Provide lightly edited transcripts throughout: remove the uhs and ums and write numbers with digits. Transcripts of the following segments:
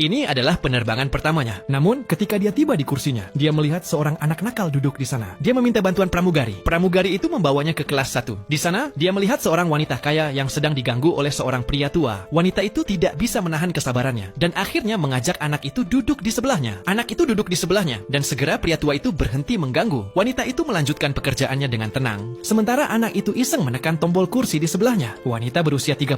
Ini adalah penerbangan pertamanya. Namun, ketika dia tiba di kursinya, dia melihat seorang anak nakal duduk di sana. Dia meminta bantuan pramugari. Pramugari itu membawanya ke kelas 1. Di sana, dia melihat seorang wanita kaya yang sedang diganggu oleh seorang pria tua. Wanita itu tidak bisa menahan kesabarannya dan akhirnya mengajak anak itu duduk di sebelahnya. Anak itu duduk di sebelahnya dan segera pria tua itu berhenti mengganggu. Wanita itu melanjutkan pekerjaannya dengan tenang. Sementara anak itu iseng menekan tombol kursi di sebelahnya. Wanita berusia 38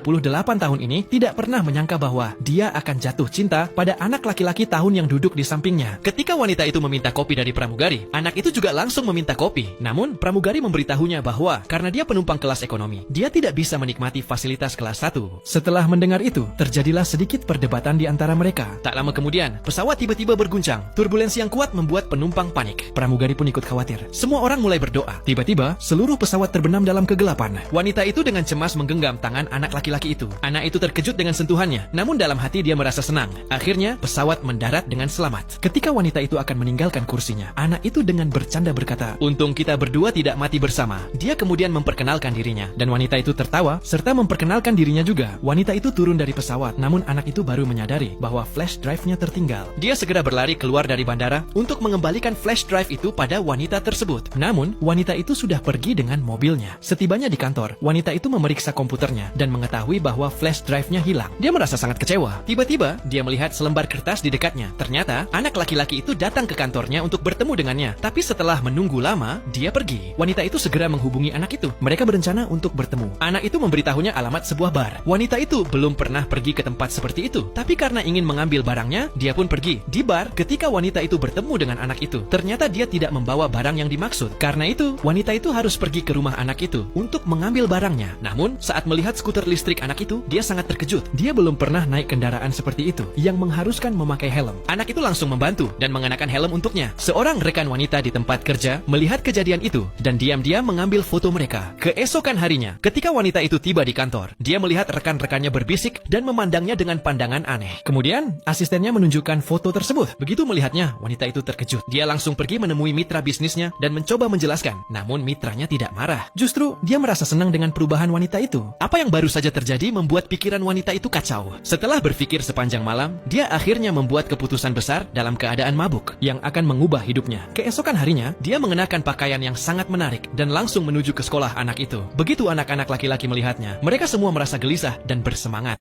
tahun ini tidak pernah menyangka bahwa dia akan jatuh cinta pada anak laki-laki tahun yang duduk di sampingnya. Ketika wanita itu meminta kopi dari pramugari, anak itu juga langsung meminta kopi. Namun, pramugari memberitahunya bahwa karena dia penumpang kelas ekonomi, dia tidak bisa menikmati fasilitas kelas 1. Setelah mendengar itu, terjadilah sedikit perdebatan di antara mereka. Tak lama kemudian, pesawat tiba-tiba berguncang. Turbulensi yang kuat membuat penumpang panik. Pramugari pun ikut khawatir. Semua orang mulai berdoa. Tiba-tiba, seluruh pesawat terbenam dalam kegelapan. Wanita itu dengan cemas menggenggam tangan anak laki-laki itu. Anak itu terkejut dengan sentuhannya, namun dalam hati dia merasa senang. Akhirnya, pesawat mendarat dengan selamat. Ketika wanita itu akan meninggalkan kursinya, anak itu dengan bercanda berkata, "Untung kita berdua tidak mati bersama." Dia kemudian memperkenalkan dirinya, dan wanita itu tertawa, serta memperkenalkan dirinya juga. Wanita itu turun dari pesawat, namun anak itu baru menyadari bahwa flash drive-nya tertinggal. Dia segera berlari keluar dari bandara untuk mengembalikan flash drive itu pada wanita tersebut. Namun, wanita itu sudah pergi dengan mobilnya. Setibanya di kantor, wanita itu memeriksa komputernya dan mengetahui bahwa flash drive-nya hilang. Dia merasa sangat kecewa. Tiba-tiba, dia melihat selembar kertas di dekatnya. Ternyata, anak laki-laki itu datang ke kantornya untuk bertemu dengannya. Tapi setelah menunggu lama, dia pergi. Wanita itu segera menghubungi anak itu. Mereka berencana untuk bertemu. Anak itu memberitahunya alamat sebuah bar. Wanita itu belum pernah pergi ke tempat seperti itu. Tapi karena ingin mengambil barangnya, dia pun pergi. Di bar, ketika wanita itu bertemu dengan anak itu, ternyata dia tidak membawa barang yang dimaksud. Karena itu, wanita itu harus pergi ke rumah anak itu untuk mengambil barangnya. Namun, saat melihat skuter listrik anak itu, dia sangat terkejut. Dia belum pernah naik kendaraan seperti itu, yang mengharuskan memakai helm. Anak itu langsung membantu dan mengenakan helm untuknya. Seorang rekan wanita di tempat kerja melihat kejadian itu dan diam-diam mengambil foto mereka. Keesokan harinya, ketika wanita itu tiba di kantor, dia melihat rekan-rekannya berbisik dan memandangnya dengan pandangan aneh. Kemudian, asistennya menunjukkan foto tersebut. Begitu melihatnya, wanita itu terkejut. Dia langsung pergi menemui mitra bisnisnya dan mencoba menjelaskan. Namun mitranya tidak marah. Justru, dia merasa senang dengan perubahan wanita itu. Apa yang baru saja terjadi membuat pikiran wanita itu kacau. Setelah berpikir sepanjang malam, dia akhirnya membuat keputusan besar dalam keadaan mabuk yang akan mengubah hidupnya. Keesokan harinya, dia mengenakan pakaian yang sangat menarik dan langsung menuju ke sekolah anak itu. Begitu anak-anak laki-laki melihatnya, mereka semua merasa gelisah dan bersemangat.